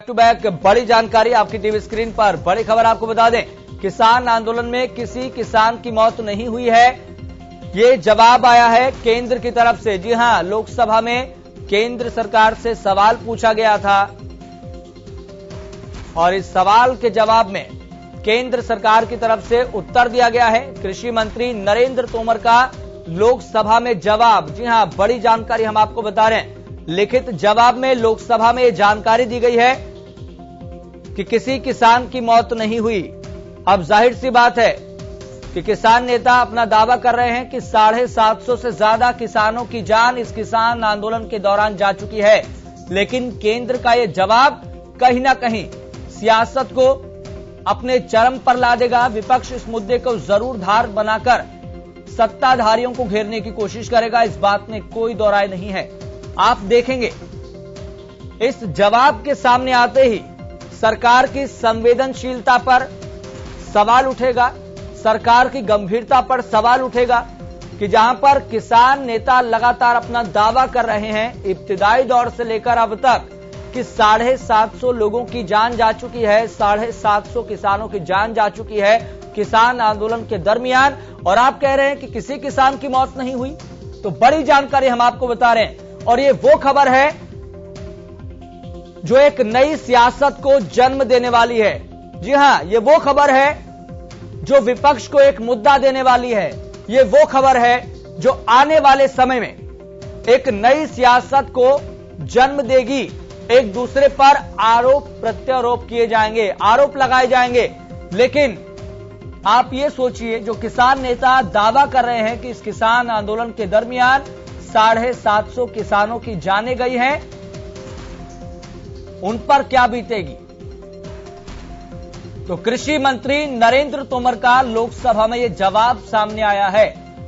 To back बड़ी जानकारी आपकी टीवी स्क्रीन पर। बड़ी खबर आपको बता दें, किसान आंदोलन में किसी किसान की मौत नहीं हुई है, ये जवाब आया है केंद्र की तरफ से। जी हां, लोकसभा में केंद्र सरकार से सवाल पूछा गया था और इस सवाल के जवाब में केंद्र सरकार की तरफ से उत्तर दिया गया है। कृषि मंत्री नरेंद्र तोमर का लोकसभा में जवाब। जी हां, बड़ी जानकारी हम आपको बता रहे हैं। लिखित जवाब में लोकसभा में जानकारी दी गई है कि किसी किसान की मौत नहीं हुई। अब जाहिर सी बात है कि किसान नेता अपना दावा कर रहे हैं कि 750 से ज्यादा किसानों की जान इस किसान आंदोलन के दौरान जा चुकी है, लेकिन केंद्र का यह जवाब कहीं ना कहीं सियासत को अपने चरम पर ला देगा। विपक्ष इस मुद्दे को जरूर धार बनाकर सत्ताधारियों को घेरने की कोशिश करेगा, इस बात में कोई दो राय नहीं है। आप देखेंगे इस जवाब के सामने आते ही सरकार की संवेदनशीलता पर सवाल उठेगा, सरकार की गंभीरता पर सवाल उठेगा कि जहां पर किसान नेता लगातार अपना दावा कर रहे हैं इब्तिदाई दौर से लेकर अब तक कि 750 लोगों की जान जा चुकी है, 750 किसानों की जान जा चुकी है किसान आंदोलन के दरमियान, और आप कह रहे हैं कि किसी किसान की मौत नहीं हुई। तो बड़ी जानकारी हम आपको बता रहे हैं और ये वो खबर है जो एक नई सियासत को जन्म देने वाली है। जी हां, ये वो खबर है जो विपक्ष को एक मुद्दा देने वाली है। ये वो खबर है जो आने वाले समय में एक नई सियासत को जन्म देगी। एक दूसरे पर आरोप प्रत्यारोप किए जाएंगे, आरोप लगाए जाएंगे, लेकिन आप ये सोचिए जो किसान नेता दावा कर रहे हैं कि इस किसान आंदोलन के दरमियान 750 किसानों की जानें गई हैं, उन पर क्या बीतेगी। तो कृषि मंत्री नरेंद्र तोमर का लोकसभा में यह जवाब सामने आया है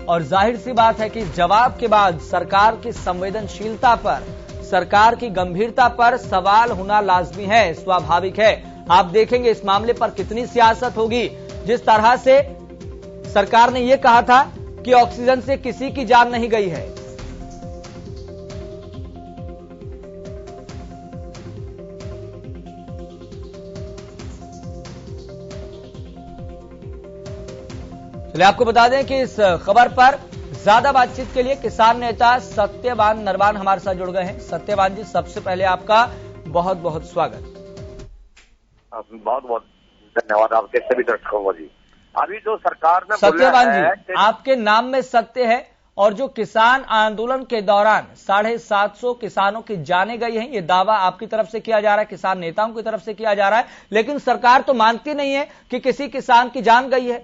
और जाहिर सी बात है कि इस जवाब के बाद सरकार की संवेदनशीलता पर, सरकार की गंभीरता पर सवाल होना लाजमी है, स्वाभाविक है। आप देखेंगे इस मामले पर कितनी सियासत होगी। जिस तरह से सरकार ने यह कहा था कि ऑक्सीजन से किसी की जान नहीं गई है, चलिए आपको बता दें कि इस खबर पर ज्यादा बातचीत के लिए किसान नेता सत्यवान नरवान हमारे साथ जुड़ गए हैं। सत्यवान जी, सबसे पहले आपका बहुत बहुत स्वागत। बहुत बहुत धन्यवाद आपके सभी दर्शकों को। जी, अभी जो सरकार ने सत्यवान जी, आपके नाम में सत्य है और जो किसान आंदोलन के दौरान 750 किसानों की जानें गई हैं, ये दावा आपकी तरफ से किया जा रहा है, किसान नेताओं की तरफ से किया जा रहा है, लेकिन सरकार तो मानती नहीं है कि किसी किसान की जान गई है।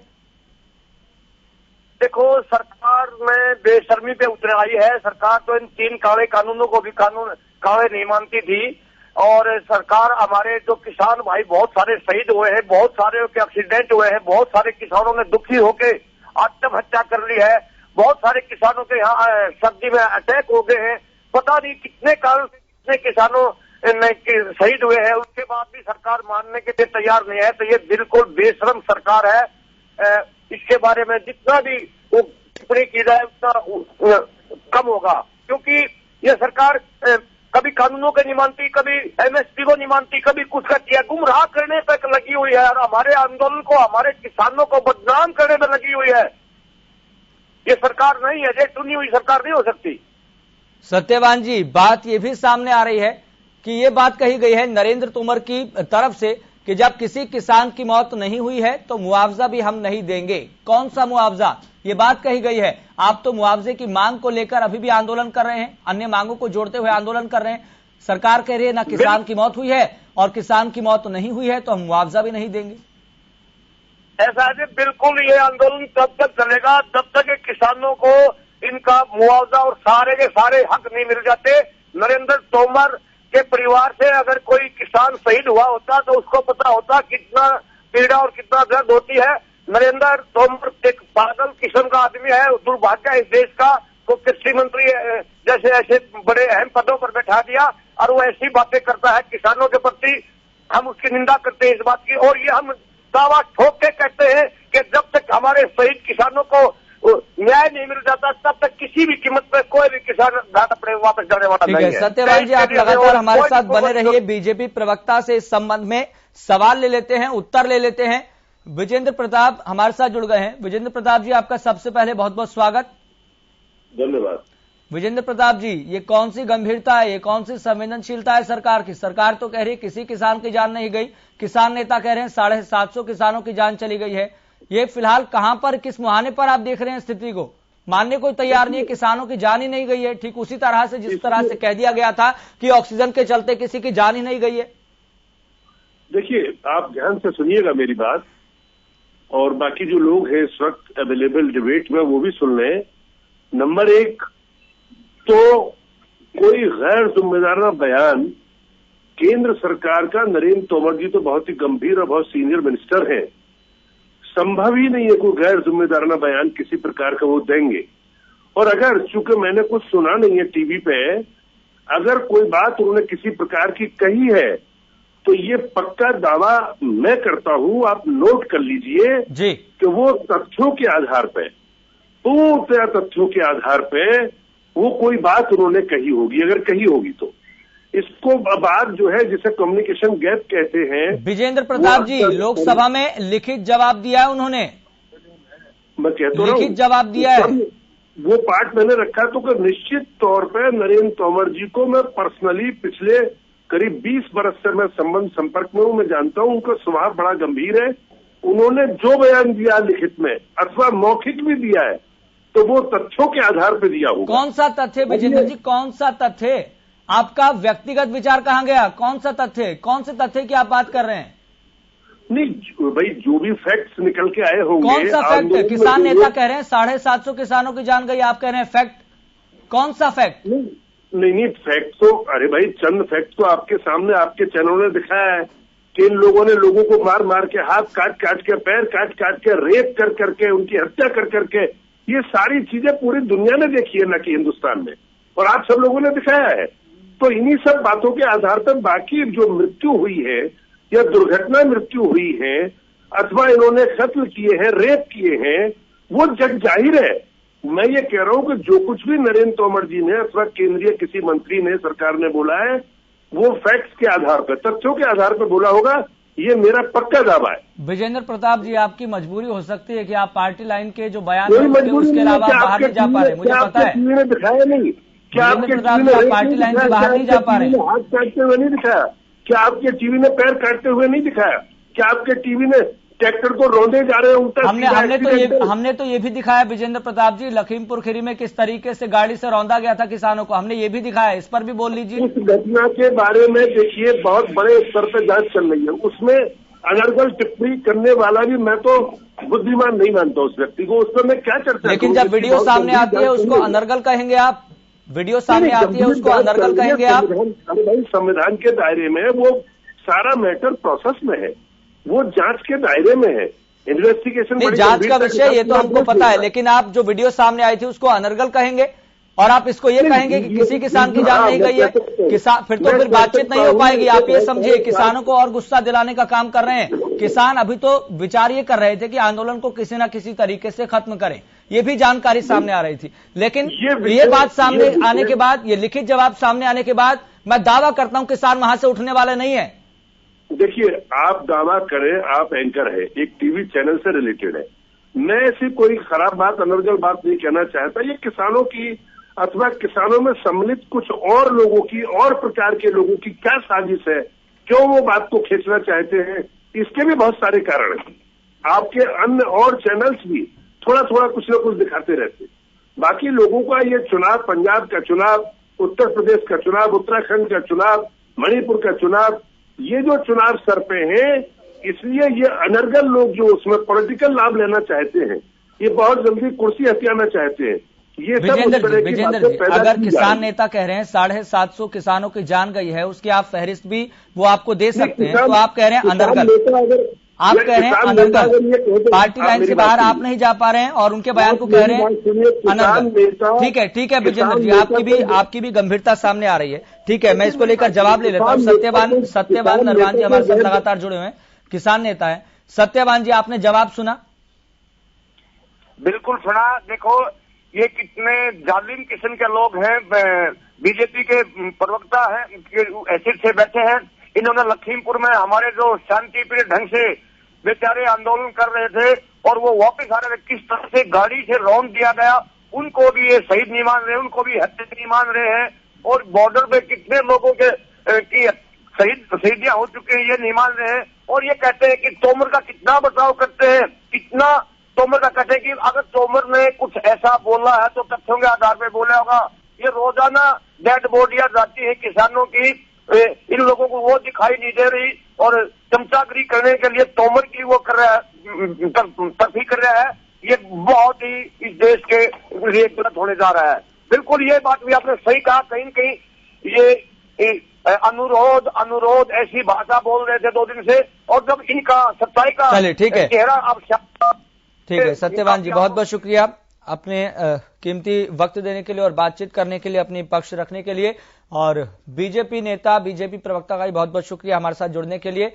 देखो, सरकार में बेशर्मी पे उतर आई है। सरकार तो इन 3 काले कानूनों को भी काले नहीं मानती थी, और सरकार हमारे जो किसान भाई बहुत सारे शहीद हुए हैं, बहुत सारे के एक्सीडेंट हुए हैं, बहुत सारे किसानों ने दुखी होकर आत्महत्या कर ली है, बहुत सारे किसानों के यहाँ सर्दी में अटैक हो गए हैं, पता नहीं कितने कारण से कितने किसानों शहीद हुए हैं, उसके बाद भी सरकार मानने के लिए तैयार नहीं है। तो ये बिल्कुल बेशरम सरकार है। इसके बारे में जितना भी टिप्पणी की जाए उतना कम होगा, क्योंकि यह सरकार कभी कानूनों को नहीं मानती, कभी एमएसपी को नहीं मानती, कभी कुछ करती है, गुमराह करने तक लगी हुई है और हमारे आंदोलन को, हमारे किसानों को बदनाम करने में लगी हुई है। ये सरकार नहीं है, ये चुनी हुई सरकार नहीं हो सकती। सत्यवान जी, बात ये भी सामने आ रही है कि ये बात कही गई है नरेंद्र तोमर की तरफ से कि जब किसी किसान की मौत नहीं हुई है तो मुआवजा भी हम नहीं देंगे। कौन सा मुआवजा, ये बात कही गई है। आप तो मुआवजे की मांग को लेकर अभी भी आंदोलन कर रहे हैं, अन्य मांगों को जोड़ते हुए आंदोलन कर रहे हैं। सरकार कह रही है ना किसान की मौत हुई है और किसान की मौत नहीं हुई है तो हम मुआवजा भी नहीं देंगे। ऐसा है, बिल्कुल ये आंदोलन तब तक चलेगा जब तक किसानों को इनका मुआवजा और सारे के सारे हक नहीं मिल जाते। नरेंद्र तोमर के परिवार से अगर कोई किसान शहीद हुआ होता तो उसको पता होता कितना पीड़ा और कितना दर्द होती है। नरेंद्र तोमर एक पागल किस्म का आदमी है, दुर्भाग्य इस देश का को कृषि मंत्री जैसे ऐसे बड़े अहम पदों पर बैठा दिया और वो ऐसी बातें करता है किसानों के प्रति। हम उसकी निंदा करते हैं इस बात की, और ये हम दावा ठोक के कहते हैं कि जब तक हमारे शहीद किसानों को न्याय नहीं मिल जाता तब तक किसी भी कीमत पर कोई भी किसान घाट अपने वापस जाने वाला नहीं है। सत्यवान जी, आप लगातार हमारे साथ बने रहिए। बीजेपी प्रवक्ता से इस संबंध में सवाल ले लेते हैं, उत्तर ले लेते हैं। विजेंद्र प्रताप हमारे साथ जुड़ गए हैं। विजेंद्र प्रताप जी, आपका सबसे पहले बहुत बहुत स्वागत। धन्यवाद। विजेंद्र प्रताप जी, ये कौन सी गंभीरता है, ये कौन सी संवेदनशीलता है सरकार की? सरकार तो कह रही है किसी किसान की जान नहीं गई, किसान नेता कह रहे हैं 750 किसानों की जान चली गई है। ये फिलहाल कहां पर, किस मुहाने पर आप देख रहे हैं स्थिति को? मानने को तैयार नहीं है, किसानों की जान ही नहीं गई है, ठीक उसी तरह से जिस तरह से कह दिया गया था कि ऑक्सीजन के चलते किसी की जान ही नहीं गई है। देखिए, आप ध्यान से सुनिएगा मेरी बात, और बाकी जो लोग हैं इस वक्त अवेलेबल डिबेट में वो भी सुन लें। नंबर एक तो कोई गैर जिम्मेदाराना बयान केंद्र सरकार का, नरेंद्र तोमर जी तो बहुत ही गंभीर और बहुत सीनियर मिनिस्टर हैं, संभव ही नहीं है कोई गैर जिम्मेदाराना बयान किसी प्रकार का वो देंगे। और अगर, चूंकि मैंने कुछ सुना नहीं है टीवी पे, अगर कोई बात उन्होंने किसी प्रकार की कही है तो ये पक्का दावा मैं करता हूं, आप नोट कर लीजिए जी, कि वो तथ्यों के आधार पे, पूर्णतया तथ्यों के आधार पे वो कोई बात उन्होंने कही होगी, अगर कही होगी तो। इसको बाद जो है जिसे कम्युनिकेशन गैप कहते हैं। विजेंद्र प्रताप जी, लोकसभा में लिखित जवाब दिया है उन्होंने, मैं कहता हूं लिखित जवाब दिया है। वो पार्ट मैंने रखा तो कि निश्चित तौर पे नरेंद्र तोमर जी को मैं पर्सनली पिछले करीब 20 बरस से मैं संपर्क में हूं, मैं जानता हूं उनका स्वभाव बड़ा गंभीर है। उन्होंने जो बयान दिया लिखित में अथवा मौखिक भी दिया है तो वो तथ्यों के आधार पर दिया होगा। कौन सा तथ्य विजेंद्र जी, कौन सा तथ्य? आपका व्यक्तिगत विचार कहां गया? कौन सा तथ्य, कौन से तथ्य की आप बात कर रहे हैं? नहीं भाई, जो भी फैक्ट्स निकल के आए होंगे। कौन सा फैक्ट? किसान नेता कह रहे हैं 750 किसानों की जान गई, आप कह रहे हैं फैक्ट। कौन सा फैक्ट? नहीं, फैक्ट तो, अरे भाई चंद फैक्ट तो आपके सामने आपके चैनलों ने दिखाया है कि इन लोगों ने लोगों को मार मार के, हाथ काट काट के, पैर काट काट के, रेप कर करके, उनकी हत्या कर करके, ये सारी चीजें पूरी दुनिया ने देखी है, न कि हिंदुस्तान में, और आप सब लोगों ने दिखाया है। तो इन्हीं सब बातों के आधार पर बाकी जो मृत्यु हुई है या दुर्घटना मृत्यु हुई है अथवा इन्होंने कत्ल किए हैं, रेप किए हैं, वो जग जाहिर है। मैं ये कह रहा हूं कि जो कुछ भी नरेंद्र तोमर जी ने अथवा केंद्रीय किसी मंत्री ने, सरकार ने बोला है, वो फैक्ट्स के आधार पर, तथ्यों के आधार पर बोला होगा, ये मेरा पक्का दावा है। विजेंद्र प्रताप जी, आपकी मजबूरी हो सकती है कि आप पार्टी लाइन के जो बयान है उसके अलावा बाहर नहीं जा पा रहे, मुझे पता है। टीवी ने दिखाया नहीं, क्या आपके टीवी ने पार्टी लाइन से बाहर नहीं जा पा रहे, हाथ काटते हुए नहीं दिखाया? क्या आपके टीवी ने पैर काटते हुए नहीं दिखाया? क्या आपके टीवी ने ट्रैक्टर को रौंदे जा रहे हैं उल्टा? हमने तो ये भी दिखाया विजेंद्र प्रताप जी, लखीमपुर खीरी में किस तरीके से गाड़ी से रौंदा गया था किसानों को, हमने ये भी दिखाया, इस पर भी बोल लीजिए। उस घटना के बारे में देखिए बहुत बड़े स्तर पर जांच चल रही है, उसमें अनर्गल टिप्पणी करने वाला भी मैं तो बुद्धिमान नहीं मानता उस व्यक्ति को, उस पर मैं क्या चर्चा। लेकिन जब वीडियो सामने आती है उसको अनर्गल कहेंगे आप? वीडियो सामने आती है उसको अनर्गल कहेंगे आप? अरे भाई, संविधान के दायरे में वो सारा मैटर प्रोसेस में है, वो जांच के दायरे में है, इन्वेस्टिगेशन जांच का विषय ये तो हमको पता है, लेकिन आप जो वीडियो सामने आई थी उसको अनर्गल कहेंगे और आप इसको ये कहेंगे कि किसी किसान की जान नहीं गई है, किसान फिर बातचीत नहीं हो पाएगी। आप ये समझिए, किसानों को और गुस्सा दिलाने का काम कर रहे हैं। किसान अभी तो विचार ये कर रहे थे कि आंदोलन को किसी न किसी तरीके से खत्म करें, ये भी जानकारी सामने आ रही थी, लेकिन ये बात सामने आने के बाद, ये लिखित जवाब सामने आने के बाद मैं दावा करता हूं किसान वहां से उठने वाले नहीं है। देखिए, आप दावा करें, आप एंकर है, एक टीवी चैनल से रिलेटेड है, मैं ऐसी कोई खराब बात, अनर्गल बात नहीं कहना चाहता। ये किसानों की अथवा किसानों में सम्मिलित कुछ और लोगों की, और प्रकार के लोगों की क्या साजिश है, क्यों वो बात को खींचना चाहते हैं, इसके भी बहुत सारे कारण हैं। आपके अन्य और चैनल्स भी थोड़ा थोड़ा कुछ न कुछ दिखाते रहते। बाकी लोगों का ये चुनाव, पंजाब का चुनाव, उत्तर प्रदेश का चुनाव, उत्तराखंड का चुनाव, मणिपुर का चुनाव, ये जो चुनाव सर पे हैं, इसलिए ये अनर्गल लोग जो उसमें पॉलिटिकल लाभ लेना चाहते हैं, ये बहुत जल्दी कुर्सी हथियाना चाहते हैं, ये सब विजेंद्र जी, अगर किसान नेता कह रहे हैं 750 किसानों की जान गई है, उसकी आप फहरिस्त भी वो आपको दे सकते हैं, तो आप कह रहे हैं अनर्गल, आप कह रहे हैं अनर्गल, पार्टी लाइन से बाहर आप नहीं जा पा रहे हैं और उनके बयान को कह रहे हैं अनर्गल। ठीक है विजेंद्र जी, आपकी भी गंभीरता सामने आ रही है। ठीक है, मैं इसको लेकर जवाब ले लेता हूँ। सत्यवान नरवान जी हमारे साथ लगातार जुड़े हुए हैं, किसान नेता है। सत्यवान जी, आपने जवाब सुना? बिल्कुल सुना। देखो ये कितने जालिम किस्म के लोग हैं, बीजेपी के प्रवक्ता हैं, एसिड से बैठे हैं। इन्होंने लखीमपुर में हमारे जो शांतिप्रिय ढंग से बेचारे आंदोलन कर रहे थे और वो वापस आ रहे थे, किस तरह से गाड़ी से रौंद दिया गया, उनको भी ये शहीद नहीं मान रहे, उनको भी हत्या नहीं मान रहे हैं। और बॉर्डर पे कितने लोगों के की शहीदियां हो चुकी हैं, ये नहीं मान रहे हैं। और ये कहते हैं कि तोमर का कितना बचाव करते हैं, कितना तोमर का कहते हैं कि अगर तोमर ने कुछ ऐसा बोला है तो तथ्यों के आधार पर बोला होगा। ये रोजाना डेड बॉडियां जाती है किसानों की, इन लोगों को वो दिखाई नहीं दे रही और चमचागिरी करने के लिए तोमर की वो कर रहा है, तरफी कर रहा है। ये बहुत ही इस देश के लिए गलत होने जा रहा है। बिल्कुल ये बात भी आपने सही कहा, कहीं न कहीं ये अनुरोध ऐसी भाषा बोल रहे थे 2 दिन से, और जब इनका सच्चाई का चेहरा अब ठीक है सत्यवान जी, बहुत बहुत शुक्रिया अपने कीमती वक्त देने के लिए और बातचीत करने के लिए, अपनी पक्ष रखने के लिए। और बीजेपी नेता, बीजेपी प्रवक्ता का भी बहुत बहुत शुक्रिया हमारे साथ जुड़ने के लिए।